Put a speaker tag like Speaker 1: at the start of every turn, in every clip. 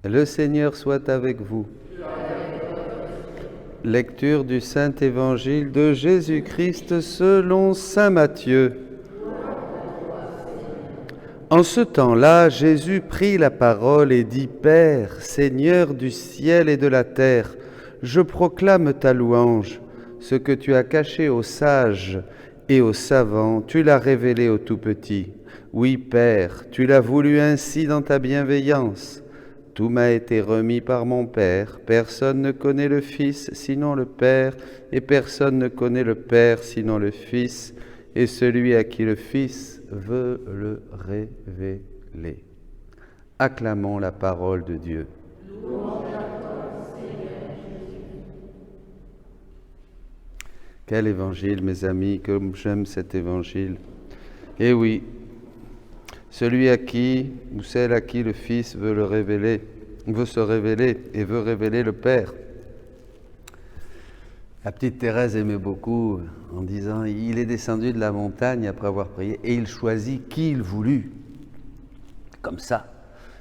Speaker 1: Le Seigneur soit avec vous. Lecture du Saint-Évangile de Jésus-Christ selon saint Matthieu. En ce temps-là, Jésus prit la parole et dit : Père, Seigneur du ciel et de la terre, je proclame ta louange. Ce que tu as caché aux sages et aux savants, tu l'as révélé aux tout-petits. Oui, Père, tu l'as voulu ainsi dans ta bienveillance. Tout m'a été remis par mon Père. Personne ne connaît le Fils sinon le Père, et personne ne connaît le Père sinon le Fils, et celui à qui le Fils veut le révéler. Acclamons la parole de Dieu. Quel évangile, mes amis, comme j'aime cet évangile. Eh oui, celui à qui, ou celle à qui le Fils veut le révéler, veut se révéler et veut révéler le Père. La petite Thérèse aimait beaucoup en disant, il est descendu de la montagne après avoir prié et il choisit qui il voulut. Comme ça.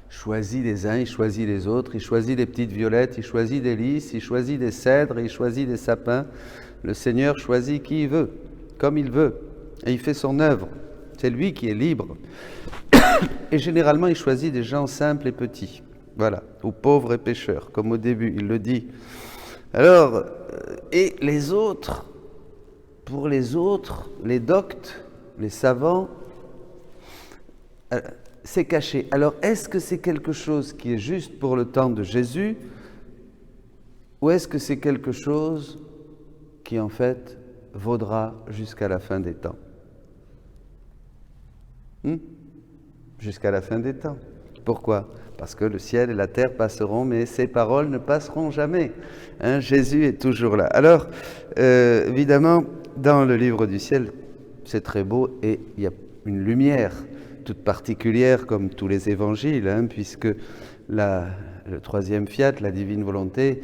Speaker 1: Il choisit les uns, il choisit les autres, il choisit les petites violettes, il choisit des lys, il choisit des cèdres, il choisit des sapins. Le Seigneur choisit qui il veut, comme il veut, et il fait son œuvre. C'est lui qui est libre. Et généralement, il choisit des gens simples et petits, voilà, ou pauvres et pécheurs, comme au début, il le dit. Alors, et les autres, pour les autres, les doctes, les savants, c'est caché. Alors, est-ce que c'est quelque chose qui est juste pour le temps de Jésus, ou est-ce que c'est quelque chose qui, en fait, vaudra jusqu'à la fin des temps? Jusqu'à la fin des temps. Pourquoi? Parce que le ciel et la terre passeront, mais ces paroles ne passeront jamais. Jésus est toujours là. Alors, évidemment, dans le livre du ciel, c'est très beau et il y a une lumière toute particulière comme tous les évangiles, puisque le troisième fiat, la divine volonté,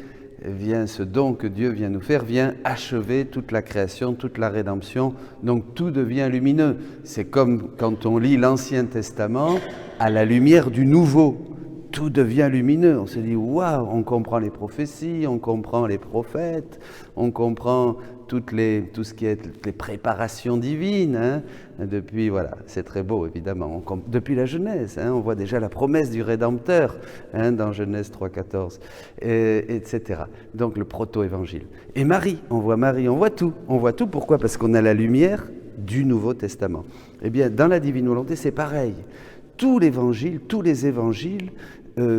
Speaker 1: ce don que Dieu vient nous faire, vient achever toute la création, toute la rédemption, donc tout devient lumineux. C'est comme quand on lit l'Ancien Testament à la lumière du Nouveau. Tout devient lumineux. On se dit, waouh, on comprend les prophéties, on comprend les prophètes, on comprend tout ce qui est les préparations divines. Depuis, voilà, c'est très beau, évidemment. Depuis la Genèse, on voit déjà la promesse du Rédempteur dans Genèse 3,14, etc. Donc, le proto-évangile. Et Marie, on voit tout. On voit tout, pourquoi? Parce qu'on a la lumière du Nouveau Testament. Eh bien, dans la divine volonté, c'est pareil. Tous les évangiles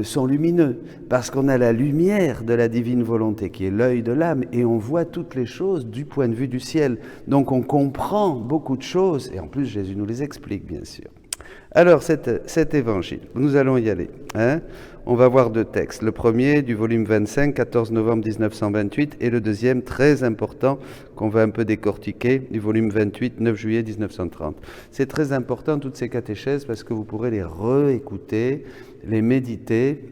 Speaker 1: sont lumineux, parce qu'on a la lumière de la divine volonté, qui est l'œil de l'âme, et on voit toutes les choses du point de vue du ciel. Donc on comprend beaucoup de choses, et en plus Jésus nous les explique, bien sûr. Alors cet évangile, nous allons y aller. On va voir deux textes. Le premier, du volume 25, 14 novembre 1928, et le deuxième, très important, qu'on va un peu décortiquer, du volume 28, 9 juillet 1930. C'est très important, toutes ces catéchèses, parce que vous pourrez les réécouter, les méditer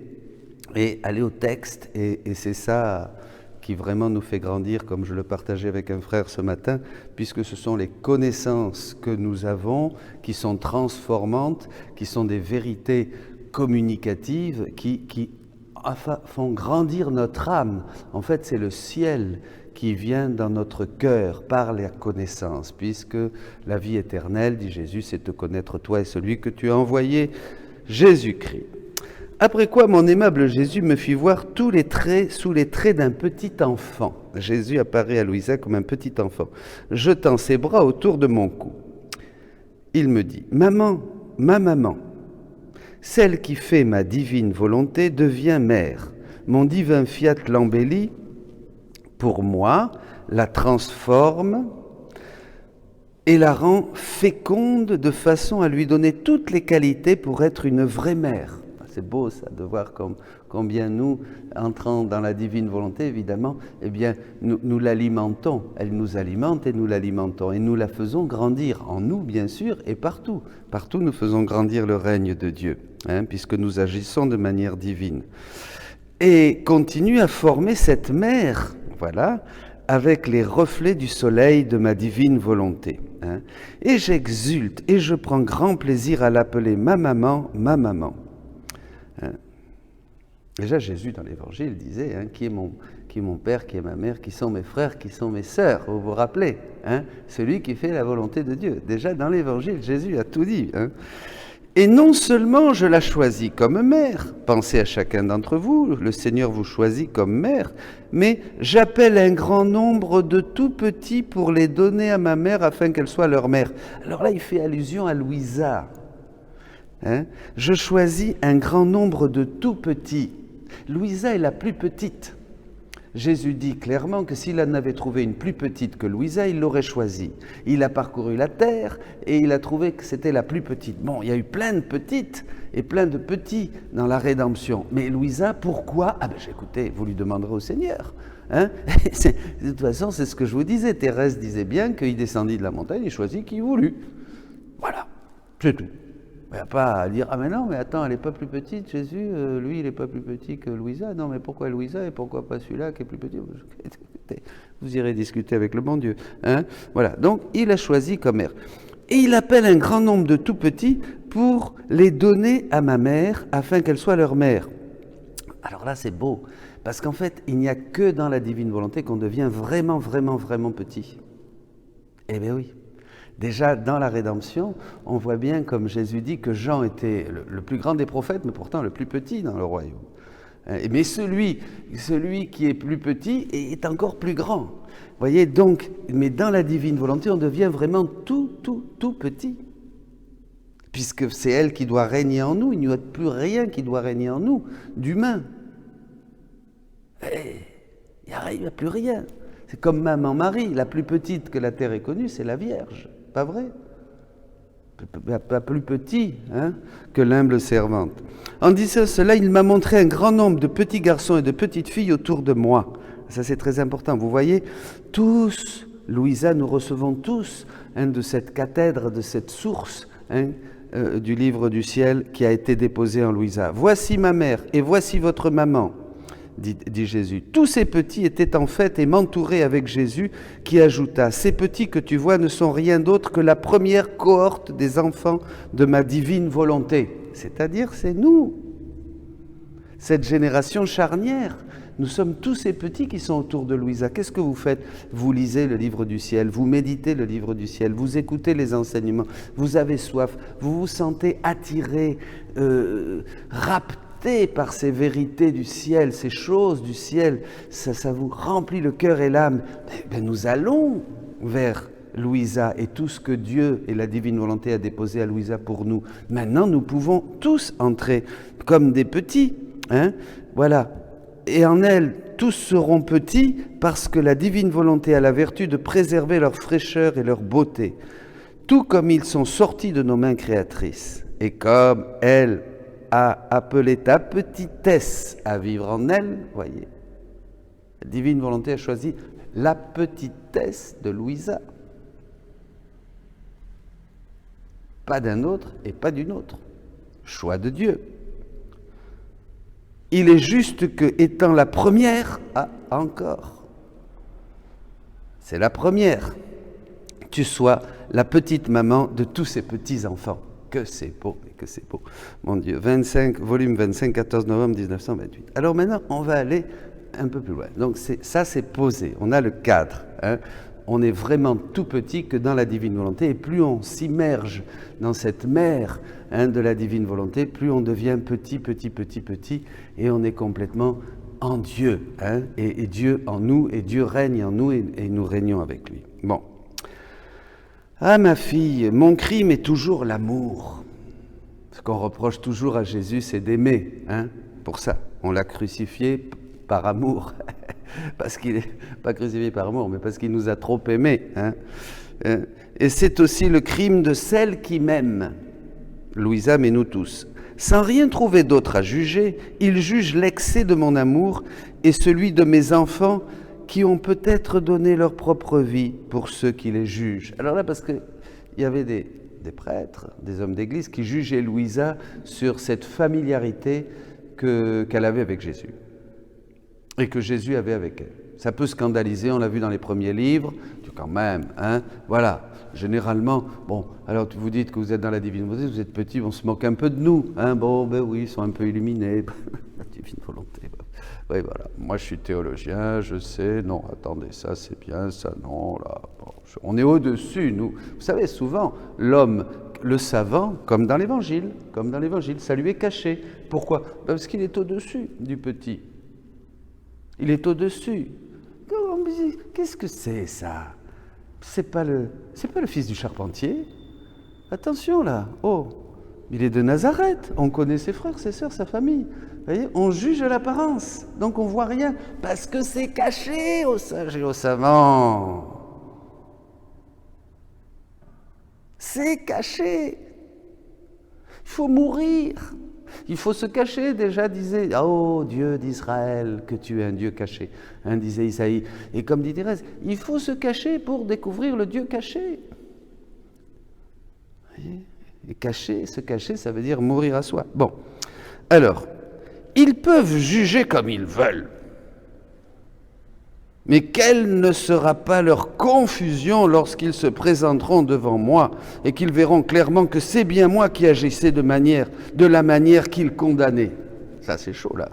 Speaker 1: et aller au texte. Et c'est ça qui vraiment nous fait grandir, comme je le partageais avec un frère ce matin, puisque ce sont les connaissances que nous avons qui sont transformantes, qui sont des vérités communicatives qui font grandir notre âme. En fait, c'est le ciel qui vient dans notre cœur par la connaissance, puisque la vie éternelle, dit Jésus, c'est te connaître toi et celui que tu as envoyé, Jésus-Christ. Après quoi, mon aimable Jésus me fit voir tous les traits sous les traits d'un petit enfant. Jésus apparaît à Louisa comme un petit enfant, jetant ses bras autour de mon cou. Il me dit : Maman, ma maman, celle qui fait ma divine volonté devient mère. Mon divin fiat l'embellit pour moi, la transforme et la rend féconde de façon à lui donner toutes les qualités pour être une vraie mère. C'est beau ça, de voir combien nous, entrant dans la divine volonté, évidemment, eh bien, nous l'alimentons. Elle nous alimente et nous l'alimentons. Et nous la faisons grandir en nous, bien sûr, et partout. Partout, nous faisons grandir le règne de Dieu, puisque nous agissons de manière divine. Et continue à former cette mère, voilà, avec les reflets du soleil de ma divine volonté. Et j'exulte et je prends grand plaisir à l'appeler ma maman, ma maman. Déjà, Jésus, dans l'Évangile, disait qui est mon père, qui est ma mère, qui sont mes frères, qui sont mes sœurs. Vous vous rappelez celui qui fait la volonté de Dieu. Déjà, dans l'Évangile, Jésus a tout dit. Et non seulement je la choisis comme mère, pensez à chacun d'entre vous, le Seigneur vous choisit comme mère, mais j'appelle un grand nombre de tout petits pour les donner à ma mère afin qu'elle soit leur mère. Alors là, il fait allusion à Louisa. Je choisis un grand nombre de tout petits. Louisa est la plus petite. Jésus dit clairement que s'il en avait trouvé une plus petite que Louisa, il l'aurait choisie. Il a parcouru la terre et il a trouvé que c'était la plus petite. Bon, il y a eu plein de petites et plein de petits dans la rédemption. Mais Louisa, pourquoi ? Écoutez, vous lui demanderez au Seigneur. De toute façon, c'est ce que je vous disais. Thérèse disait bien qu'il descendit de la montagne et choisit qui voulut. Voilà, c'est tout. Il n'y a pas à dire « Ah mais non, mais attends, elle n'est pas plus petite, Jésus, lui, il n'est pas plus petit que Louisa. Non, mais pourquoi Louisa et pourquoi pas celui-là qui est plus petit ?» Vous irez discuter avec le bon Dieu. Voilà, donc il a choisi comme mère. Et il appelle un grand nombre de tout petits pour les donner à ma mère afin qu'elle soit leur mère. Alors là, c'est beau, parce qu'en fait, il n'y a que dans la divine volonté qu'on devient vraiment, vraiment, vraiment petit. Eh bien oui. Déjà, dans la rédemption, on voit bien, comme Jésus dit, que Jean était le plus grand des prophètes, mais pourtant le plus petit dans le royaume. Mais celui qui est plus petit est encore plus grand. Vous voyez, donc, mais dans la divine volonté, on devient vraiment tout petit. Puisque c'est elle qui doit régner en nous, il n'y a plus rien qui doit régner en nous, d'humain. Il n'y a plus rien. C'est comme maman Marie, la plus petite que la terre ait connue, c'est la Vierge. Pas vrai? Pas plus petit que l'humble servante. En disant cela, il m'a montré un grand nombre de petits garçons et de petites filles autour de moi. Ça, c'est très important. Vous voyez, tous, Louisa, nous recevons tous de cette cathèdre, de cette source du livre du ciel qui a été déposé en Louisa. Voici ma mère et voici votre maman. Dit Jésus. Tous ces petits étaient en fête et m'entouraient avec Jésus qui ajouta « Ces petits que tu vois ne sont rien d'autre que la première cohorte des enfants de ma divine volonté. » C'est-à-dire, c'est nous, cette génération charnière. Nous sommes tous ces petits qui sont autour de Louisa. Qu'est-ce que vous faites? Vous lisez le livre du ciel, vous méditez le livre du ciel, vous écoutez les enseignements, vous avez soif, vous vous sentez attiré, rapté par ces vérités du ciel, ces choses du ciel, ça vous remplit le cœur et l'âme. Nous allons vers Louisa et tout ce que Dieu et la divine volonté a déposé à Louisa pour nous. Maintenant, nous pouvons tous entrer comme des petits. Voilà. Et en elle, tous seront petits parce que la divine volonté a la vertu de préserver leur fraîcheur et leur beauté, tout comme ils sont sortis de nos mains créatrices. Et comme elle a appelé ta petitesse à vivre en elle, voyez, la divine volonté a choisi la petitesse de Louisa. Pas d'un autre et pas d'une autre. Choix de Dieu. Il est juste que, étant la première, encore, c'est la première, tu sois la petite maman de tous ces petits-enfants. Que c'est beau, que c'est beau. Mon Dieu, volume 25, 14 novembre 1928. Alors maintenant, on va aller un peu plus loin. Donc ça, c'est posé. On a le cadre. On est vraiment tout petit que dans la divine volonté. Et plus on s'immerge dans cette mer de la divine volonté, plus on devient petit, petit, petit, petit. Et on est complètement en Dieu. Et Dieu en nous, et Dieu règne en nous, et nous régnons avec lui. Bon. Ah ma fille, mon crime est toujours l'amour. Ce qu'on reproche toujours à Jésus, c'est d'aimer. Pour ça, on l'a crucifié par amour. Parce qu'il n'est pas crucifié par amour, mais parce qu'il nous a trop aimés. Et c'est aussi le crime de celle qui m'aime. Louisa, mais nous tous. Sans rien trouver d'autre à juger, il juge l'excès de mon amour et celui de mes enfants qui ont peut-être donné leur propre vie pour ceux qui les jugent. Alors là, parce qu'il y avait des prêtres, des hommes d'église qui jugeaient Louisa sur cette familiarité qu'elle avait avec Jésus et que Jésus avait avec elle. Ça peut scandaliser, on l'a vu dans les premiers livres, quand même, voilà. Généralement, bon, alors vous dites que vous êtes dans la divine volonté, vous êtes petits, on se moque un peu de nous, bon, ben oui, ils sont un peu illuminés. divine volonté. Oui, voilà. Moi, je suis théologien, je sais. Non, attendez, ça c'est bien, ça non. Là, bon, on est au-dessus, nous. Vous savez, souvent, l'homme, le savant, comme dans l'Évangile, ça lui est caché. Pourquoi? Parce qu'il est au-dessus du petit. Il est au-dessus. Qu'est-ce que c'est ça? C'est pas le fils du charpentier. Attention là. Oh, il est de Nazareth. On connaît ses frères, ses sœurs, sa famille. Vous voyez, on juge l'apparence. Donc on voit rien parce que c'est caché aux sages et aux savants. C'est caché. Il faut mourir. Il faut se cacher, déjà disait, oh Dieu d'Israël, que tu es un Dieu caché, disait Isaïe. Et comme dit Thérèse, il faut se cacher pour découvrir le Dieu caché. Et cacher, se cacher, ça veut dire mourir à soi. Bon, alors, ils peuvent juger comme ils veulent. Mais quelle ne sera pas leur confusion lorsqu'ils se présenteront devant moi et qu'ils verront clairement que c'est bien moi qui agissais de la manière qu'ils condamnaient. Ça c'est chaud là.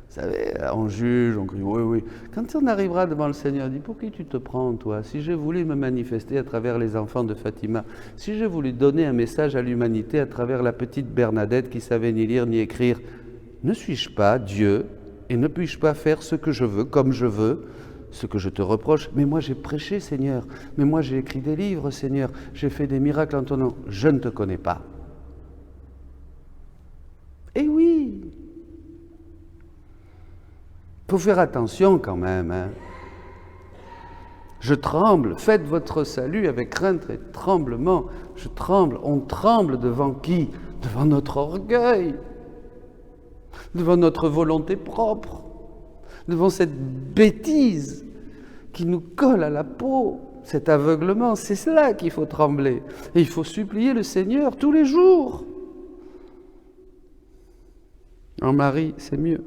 Speaker 1: Vous savez, on juge, on crie oui, oui. Quand on arrivera devant le Seigneur, on dit pour qui tu te prends toi? Si j'ai voulu me manifester à travers les enfants de Fatima, si j'ai voulu donner un message à l'humanité à travers la petite Bernadette qui savait ni lire ni écrire, ne suis-je pas Dieu et ne puis-je pas faire ce que je veux comme je veux? Ce que je te reproche, mais moi j'ai prêché, Seigneur, mais moi j'ai écrit des livres, Seigneur, j'ai fait des miracles en ton nom, je ne te connais pas. Eh oui, il faut faire attention quand même. Je tremble, faites votre salut avec crainte et tremblement. Je tremble, on tremble devant qui? Devant notre orgueil, devant notre volonté propre, devant cette bêtise qui nous colle à la peau, cet aveuglement, c'est cela qu'il faut trembler. Et il faut supplier le Seigneur tous les jours. En Marie, c'est mieux.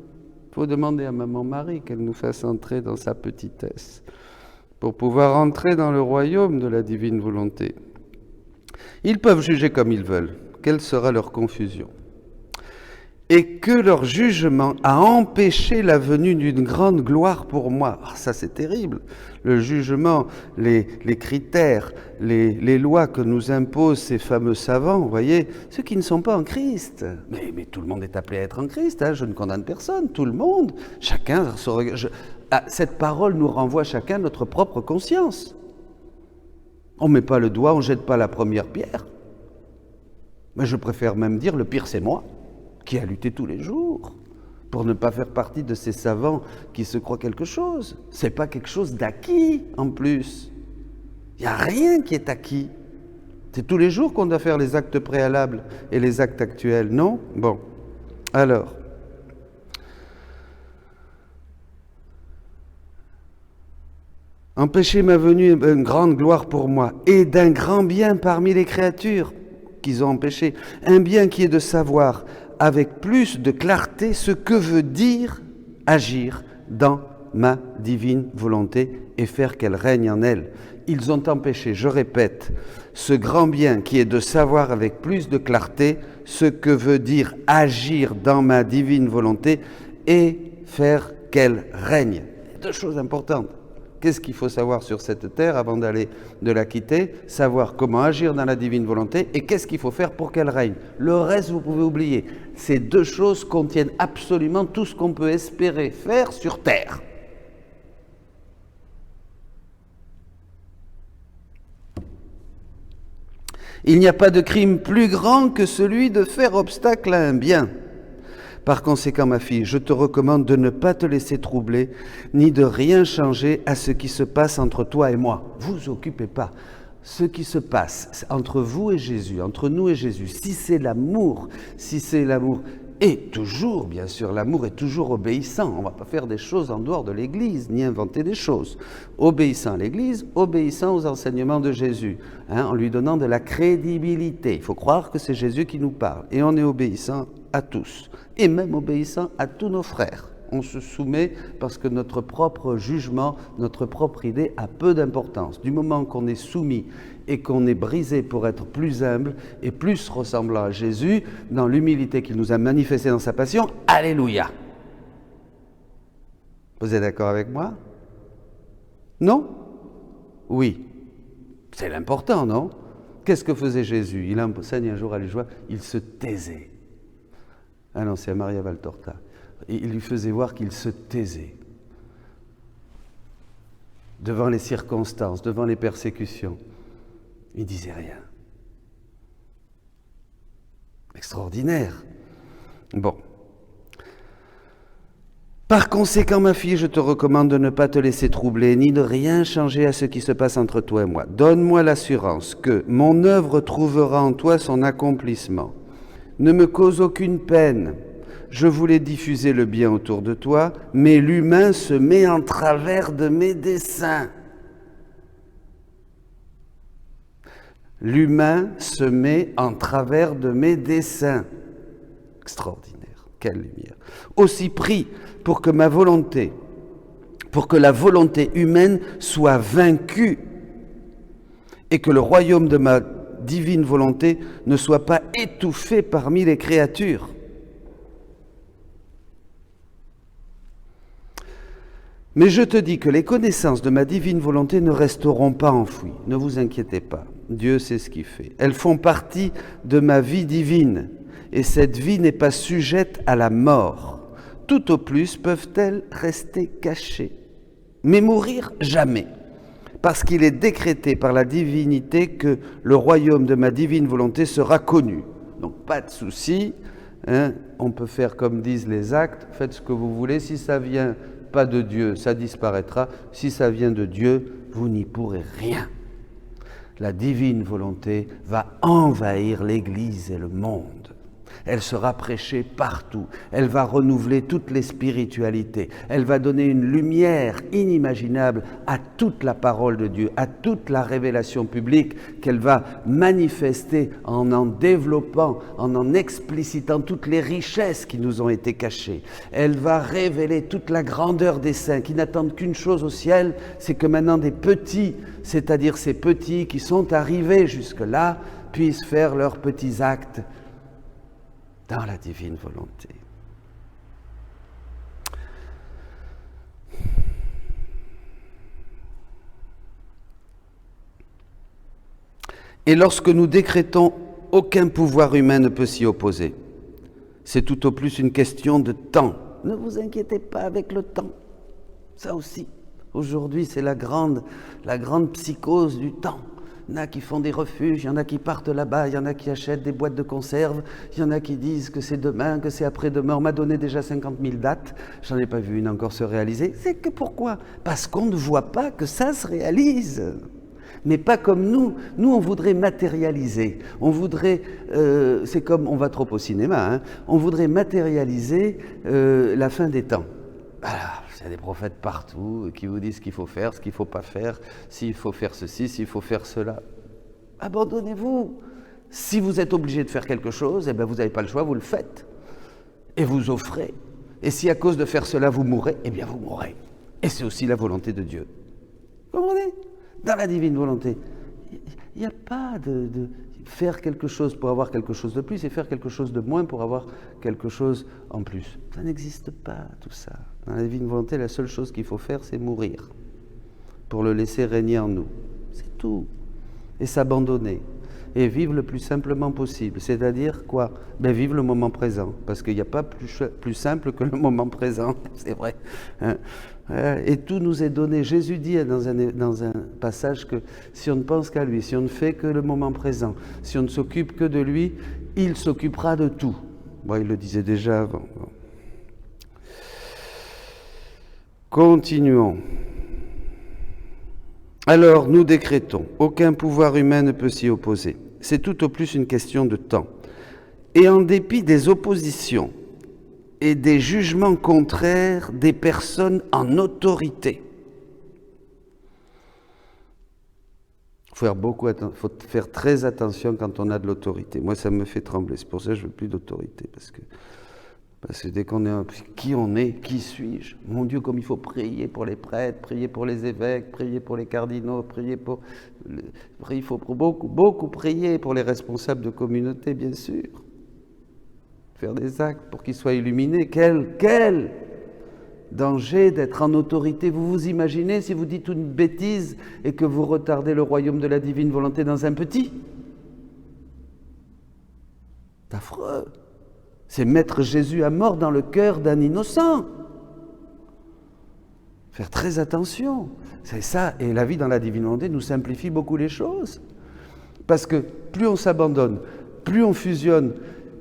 Speaker 1: Il faut demander à maman Marie qu'elle nous fasse entrer dans sa petitesse pour pouvoir entrer dans le royaume de la divine volonté. Ils peuvent juger comme ils veulent. Quelle sera leur confusion? Et que leur jugement a empêché la venue d'une grande gloire pour moi. Ah, ça c'est terrible. Le jugement, les critères, les lois que nous imposent ces fameux savants, vous voyez, ceux qui ne sont pas en Christ. Mais tout le monde est appelé à être en Christ, je ne condamne personne, tout le monde. Chacun se regarde. Cette parole nous renvoie chacun notre propre conscience. On ne met pas le doigt, on ne jette pas la première pierre. Mais je préfère même dire, le pire c'est moi, qui a lutté tous les jours pour ne pas faire partie de ces savants qui se croient quelque chose. C'est pas quelque chose d'acquis en plus. Il n'y a rien qui est acquis. C'est tous les jours qu'on doit faire les actes préalables et les actes actuels, non? Bon, alors. Empêcher ma venue une grande gloire pour moi et d'un grand bien parmi les créatures qu'ils ont empêché. Un bien qui est de savoir avec plus de clarté ce que veut dire agir dans ma divine volonté et faire qu'elle règne en elle. Ils ont empêché, je répète, ce grand bien qui est de savoir avec plus de clarté ce que veut dire agir dans ma divine volonté et faire qu'elle règne. Deux choses importantes. Qu'est-ce qu'il faut savoir sur cette terre avant d'aller de la quitter? Savoir comment agir dans la divine volonté et qu'est-ce qu'il faut faire pour qu'elle règne. Le reste, vous pouvez oublier. Ces deux choses contiennent absolument tout ce qu'on peut espérer faire sur terre. Il n'y a pas de crime plus grand que celui de faire obstacle à un bien. Par conséquent, ma fille, je te recommande de ne pas te laisser troubler, ni de rien changer à ce qui se passe entre toi et moi. Vous occupez pas. Ce qui se passe entre vous et Jésus, entre nous et Jésus, si c'est l'amour, et toujours, bien sûr, l'amour est toujours obéissant. On ne va pas faire des choses en dehors de l'Église, ni inventer des choses. Obéissant à l'Église, obéissant aux enseignements de Jésus, en lui donnant de la crédibilité. Il faut croire que c'est Jésus qui nous parle. Et on est obéissant à tous, et même obéissant à tous nos frères. On se soumet parce que notre propre jugement, notre propre idée a peu d'importance. Du moment qu'on est soumis et qu'on est brisé pour être plus humble et plus ressemblant à Jésus, dans l'humilité qu'il nous a manifestée dans sa passion, alléluia. Vous êtes d'accord avec moi? Non? Oui. C'est l'important, non? Qu'est-ce que faisait Jésus? Il enseigne un jour à Lisboa, il se taisait. Ah non, c'est à Maria Valtorta. Et il lui faisait voir qu'il se taisait. Devant les circonstances, devant les persécutions. Il ne disait rien. Extraordinaire. Bon. Par conséquent, ma fille, je te recommande de ne pas te laisser troubler, ni de rien changer à ce qui se passe entre toi et moi. Donne-moi l'assurance que mon œuvre trouvera en toi son accomplissement. Ne me cause aucune peine. Je voulais diffuser le bien autour de toi, mais l'humain se met en travers de mes desseins. L'humain se met en travers de mes desseins. Extraordinaire, quelle lumière. Aussi prie pour que ma volonté, pour que la volonté humaine soit vaincue et que le royaume de ma divine volonté ne soit pas étouffé parmi les créatures. Mais je te dis que les connaissances de ma divine volonté ne resteront pas enfouies. Ne vous inquiétez pas, Dieu sait ce qu'il fait. Elles font partie de ma vie divine, et cette vie n'est pas sujette à la mort. Tout au plus peuvent-elles rester cachées, mais mourir jamais, parce qu'il est décrété par la divinité que le royaume de ma divine volonté sera connu. Donc pas de souci, hein, on peut faire comme disent les actes, faites ce que vous voulez, si ça vient pas de Dieu, ça disparaîtra. Si ça vient de Dieu, vous n'y pourrez rien. La divine volonté va envahir l'Église et le monde. Elle sera prêchée partout. Elle va renouveler toutes les spiritualités. Elle va donner une lumière inimaginable à toute la parole de Dieu, à toute la révélation publique qu'elle va manifester en développant, en explicitant toutes les richesses qui nous ont été cachées. Elle va révéler toute la grandeur des saints qui n'attendent qu'une chose au ciel, c'est que maintenant des petits, c'est-à-dire ces petits qui sont arrivés jusque-là, puissent faire leurs petits actes dans la divine volonté. Et lorsque nous décrétons « aucun pouvoir humain ne peut s'y opposer », c'est tout au plus une question de temps. Ne vous inquiétez pas avec le temps. Ça aussi, aujourd'hui, c'est la grande psychose du temps. Il y en a qui font des refuges, il y en a qui partent là-bas, il y en a qui achètent des boîtes de conserve, il y en a qui disent que c'est demain, que c'est après-demain. On m'a donné déjà 50 000 dates, j'en ai pas vu une encore se réaliser. C'est que pourquoi? Parce qu'on ne voit pas que ça se réalise. Mais pas comme nous. Nous, on voudrait matérialiser. On voudrait, c'est comme, on va trop au cinéma, hein, on voudrait matérialiser la fin des temps. Voilà. Il y a des prophètes partout qui vous disent ce qu'il faut faire, ce qu'il ne faut pas faire, s'il faut faire ceci, s'il faut faire cela. Abandonnez-vous. Si vous êtes obligé de faire quelque chose, eh bien vous n'avez pas le choix, vous le faites. Et vous offrez. Et si à cause de faire cela vous mourrez, eh bien vous mourrez. Et c'est aussi la volonté de Dieu. Vous comprenez? Dans la divine volonté, il n'y a pas de faire quelque chose pour avoir quelque chose de plus et faire quelque chose de moins pour avoir quelque chose en plus. Ça n'existe pas, tout ça. Dans la divine volonté, la seule chose qu'il faut faire, c'est mourir pour le laisser régner en nous. C'est tout. Et s'abandonner. Et vivre le plus simplement possible. C'est-à-dire quoi? Ben, vivre le moment présent. Parce qu'il n'y a pas plus simple que le moment présent. C'est vrai. Hein? Et tout nous est donné. Jésus dit dans un passage que si on ne pense qu'à lui, si on ne fait que le moment présent, si on ne s'occupe que de lui, il s'occupera de tout. Bon, il le disait déjà avant. Bon. Continuons. Alors, nous décrétons, aucun pouvoir humain ne peut s'y opposer. C'est tout au plus une question de temps. Et en dépit des oppositions et des jugements contraires des personnes en autorité. Il faut faire très attention quand on a de l'autorité. Moi, ça me fait trembler. C'est pour ça que je ne veux plus d'autorité. Parce que dès qu'on est qui on est, qui suis-je? Mon Dieu, comme il faut prier pour les prêtres, prier pour les évêques, prier pour les cardinaux, il faut beaucoup prier pour les responsables de communauté, bien sûr. Faire des actes pour qu'ils soient illuminés. Quel danger d'être en autorité. Vous vous imaginez si vous dites une bêtise et que vous retardez le royaume de la divine volonté dans un petit? C'est affreux. C'est mettre Jésus à mort dans le cœur d'un innocent. Faire très attention. C'est ça. Et la vie dans la divine volonté nous simplifie beaucoup les choses. Parce que plus on s'abandonne, plus on fusionne,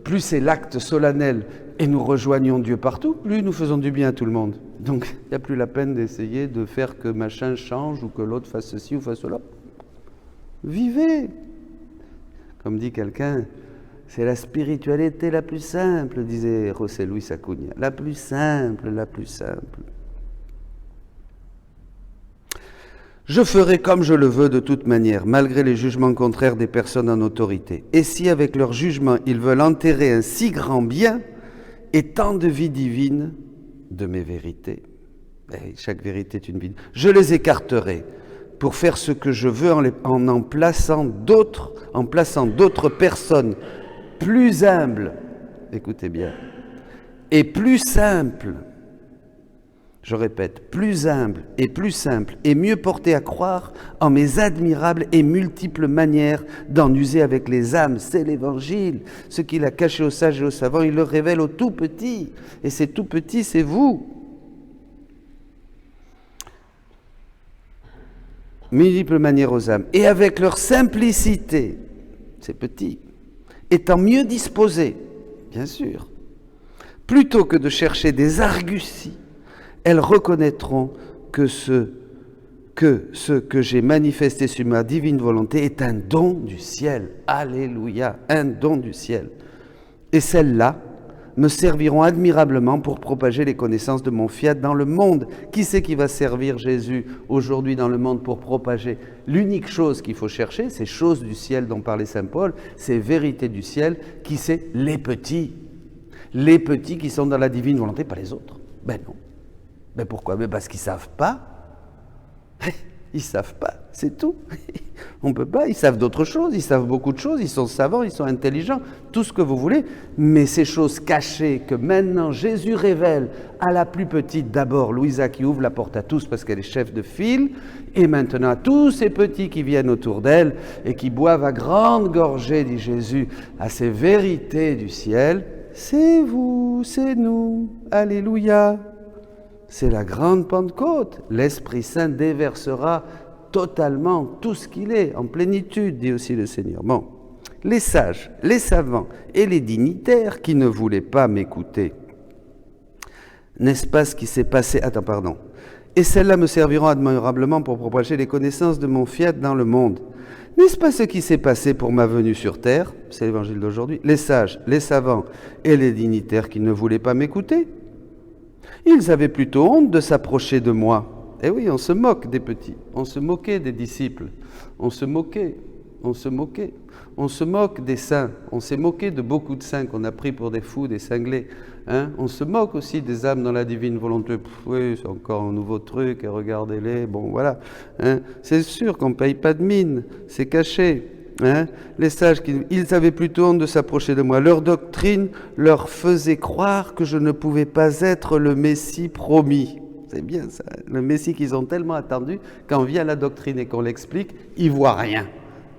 Speaker 1: plus c'est l'acte solennel et nous rejoignons Dieu partout, plus nous faisons du bien à tout le monde. Donc, il n'y a plus la peine d'essayer de faire que machin change ou que l'autre fasse ceci ou fasse cela. Vivez. Comme dit quelqu'un, c'est la spiritualité la plus simple, disait José Luis Acuña. La plus simple, la plus simple. Je ferai comme je le veux de toute manière, malgré les jugements contraires des personnes en autorité. Et si avec leur jugement, ils veulent enterrer un si grand bien et tant de vie divine de mes vérités, chaque vérité est une vie, je les écarterai pour faire ce que je veux en plaçant d'autres personnes plus humbles, écoutez bien, et plus simples. Je répète, plus humble et plus simple et mieux porté à croire en mes admirables et multiples manières d'en user avec les âmes. C'est l'Évangile. Ce qu'il a caché aux sages et aux savants, il le révèle aux tout petits. Et ces tout petits, c'est vous. Multiples manières aux âmes. Et avec leur simplicité, ces petits, étant mieux disposés, bien sûr, plutôt que de chercher des arguties, elles reconnaîtront que ce que j'ai manifesté sur ma divine volonté est un don du ciel. Alléluia, un don du ciel. Et celles-là me serviront admirablement pour propager les connaissances de mon fiat dans le monde. Qui c'est qui va servir Jésus aujourd'hui dans le monde pour propager? L'unique chose qu'il faut chercher, c'est choses du ciel dont parlait saint Paul, c'est vérité du ciel, qui c'est? Les petits. Les petits qui sont dans la divine volonté, pas les autres. Ben non. Ben pourquoi? Ben parce qu'ils ne savent pas. Ils ne savent pas, c'est tout. On ne peut pas, ils savent d'autres choses, ils savent beaucoup de choses, ils sont savants, ils sont intelligents, tout ce que vous voulez, mais ces choses cachées que maintenant Jésus révèle à la plus petite, d'abord Louisa qui ouvre la porte à tous parce qu'elle est chef de file, et maintenant à tous ces petits qui viennent autour d'elle et qui boivent à grande gorgée, dit Jésus, à ces vérités du ciel, c'est vous, c'est nous, alléluia. C'est la grande Pentecôte. L'Esprit Saint déversera totalement tout ce qu'il est, en plénitude, dit aussi le Seigneur. Bon, les sages, les savants et les dignitaires qui ne voulaient pas m'écouter. N'est-ce pas ce qui s'est passé? Et celles-là me serviront admirablement pour propager les connaissances de mon fiat dans le monde. N'est-ce pas ce qui s'est passé pour ma venue sur terre? C'est l'évangile d'aujourd'hui. Les sages, les savants et les dignitaires qui ne voulaient pas m'écouter. Ils avaient plutôt honte de s'approcher de moi. Eh oui, on se moque des petits, on se moquait des disciples, on se moque des saints, on s'est moqué de beaucoup de saints qu'on a pris pour des fous, des cinglés. Hein? On se moque aussi des âmes dans la divine volonté. Oui, c'est encore un nouveau truc, et regardez-les, bon voilà. Hein? C'est sûr qu'on ne paye pas de mine, c'est caché. Hein? Les sages, ils avaient plutôt honte de s'approcher de moi. Leur doctrine leur faisait croire que je ne pouvais pas être le Messie promis. C'est bien ça, le Messie qu'ils ont tellement attendu, quand vient la doctrine et qu'on l'explique, ils voient rien.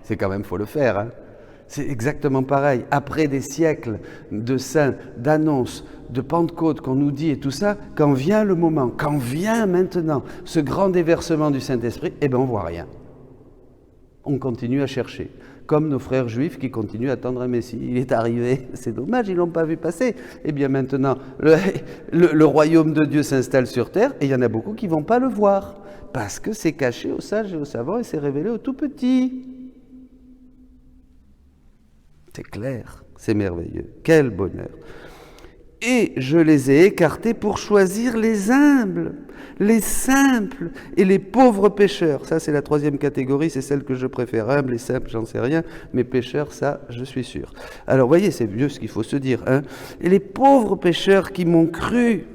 Speaker 1: C'est quand même, faut le faire. Hein? C'est exactement pareil. Après des siècles de saints, d'annonces, de Pentecôte qu'on nous dit et tout ça, quand vient le moment, quand vient maintenant ce grand déversement du Saint-Esprit, eh bien on voit rien. On continue à chercher. Comme nos frères juifs qui continuent à attendre un Messie. Il est arrivé, c'est dommage, ils ne l'ont pas vu passer. Eh bien maintenant, le royaume de Dieu s'installe sur terre et il y en a beaucoup qui ne vont pas le voir. Parce que c'est caché aux sages et aux savants et c'est révélé aux tout petits. C'est clair, c'est merveilleux. Quel bonheur. Et je les ai écartés pour choisir les humbles, les simples et les pauvres pécheurs. Ça, c'est la troisième catégorie, c'est celle que je préfère. Humbles et simples, j'en sais rien, mais pécheurs, ça, je suis sûr. Alors, voyez, c'est vieux ce qu'il faut se dire. Hein. Et les pauvres pécheurs qui m'ont cru,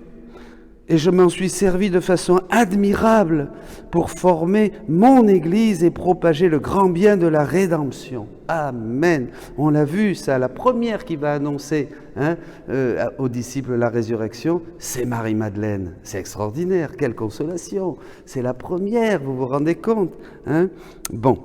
Speaker 1: Et je m'en suis servi de façon admirable pour former mon Église et propager le grand bien de la rédemption. Amen. On l'a vu, ça, la première qui va annoncer aux disciples la résurrection, c'est Marie-Madeleine. C'est extraordinaire, quelle consolation. C'est la première, vous vous rendez compte, Bon,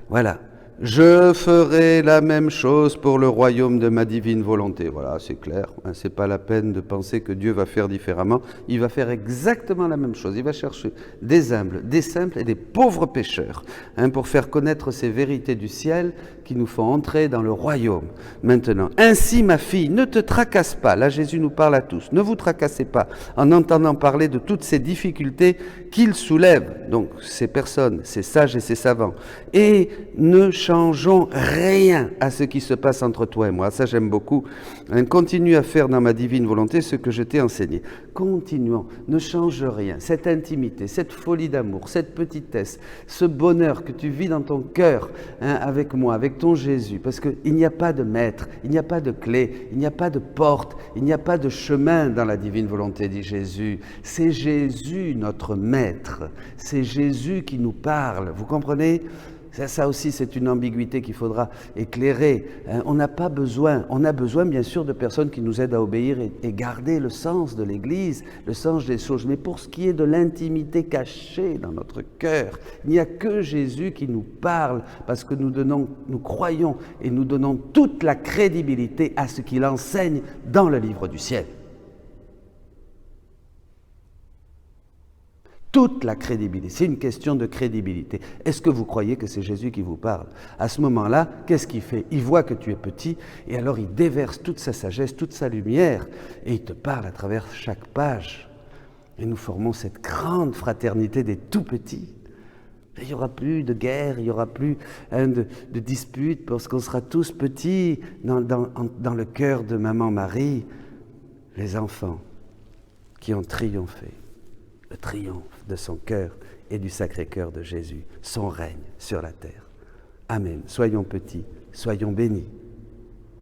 Speaker 1: voilà. Je ferai la même chose pour le royaume de ma divine volonté. Voilà, c'est clair. C'est pas la peine de penser que Dieu va faire différemment. Il va faire exactement la même chose. Il va chercher des humbles, des simples et des pauvres pécheurs pour faire connaître ces vérités du ciel qui nous font entrer dans le royaume. Maintenant, ainsi ma fille, ne te tracasse pas. Là, Jésus nous parle à tous. Ne vous tracassez pas en entendant parler de toutes ces difficultés qu'il soulève. Donc, ces personnes, ces sages et ces savants. Et ne changeons rien à ce qui se passe entre toi et moi. Ça, j'aime beaucoup. Continue à faire dans ma divine volonté ce que je t'ai enseigné. Continuons. Ne change rien. Cette intimité, cette folie d'amour, cette petitesse, ce bonheur que tu vis dans ton cœur avec moi, avec ton Jésus. Parce qu'il n'y a pas de maître, il n'y a pas de clé, il n'y a pas de porte, il n'y a pas de chemin dans la divine volonté, dit Jésus. C'est Jésus notre maître. C'est Jésus qui nous parle. Vous comprenez ? Ça aussi, c'est une ambiguïté qu'il faudra éclairer. On a besoin bien sûr de personnes qui nous aident à obéir et garder le sens de l'Église, le sens des choses. Mais pour ce qui est de l'intimité cachée dans notre cœur, il n'y a que Jésus qui nous parle parce que nous croyons et nous donnons toute la crédibilité à ce qu'il enseigne dans le livre du ciel. Toute la crédibilité. C'est une question de crédibilité. Est-ce que vous croyez que c'est Jésus qui vous parle ? À ce moment-là, qu'est-ce qu'il fait ? Il voit que tu es petit et alors il déverse toute sa sagesse, toute sa lumière et il te parle à travers chaque page. Et nous formons cette grande fraternité des tout-petits. Il n'y aura plus de guerre, il n'y aura plus de disputes parce qu'on sera tous petits dans le cœur de Maman Marie, les enfants qui ont triomphé. Le triomphe de son cœur et du Sacré-Cœur de Jésus, son règne sur la terre. Amen. Soyons petits, soyons bénis.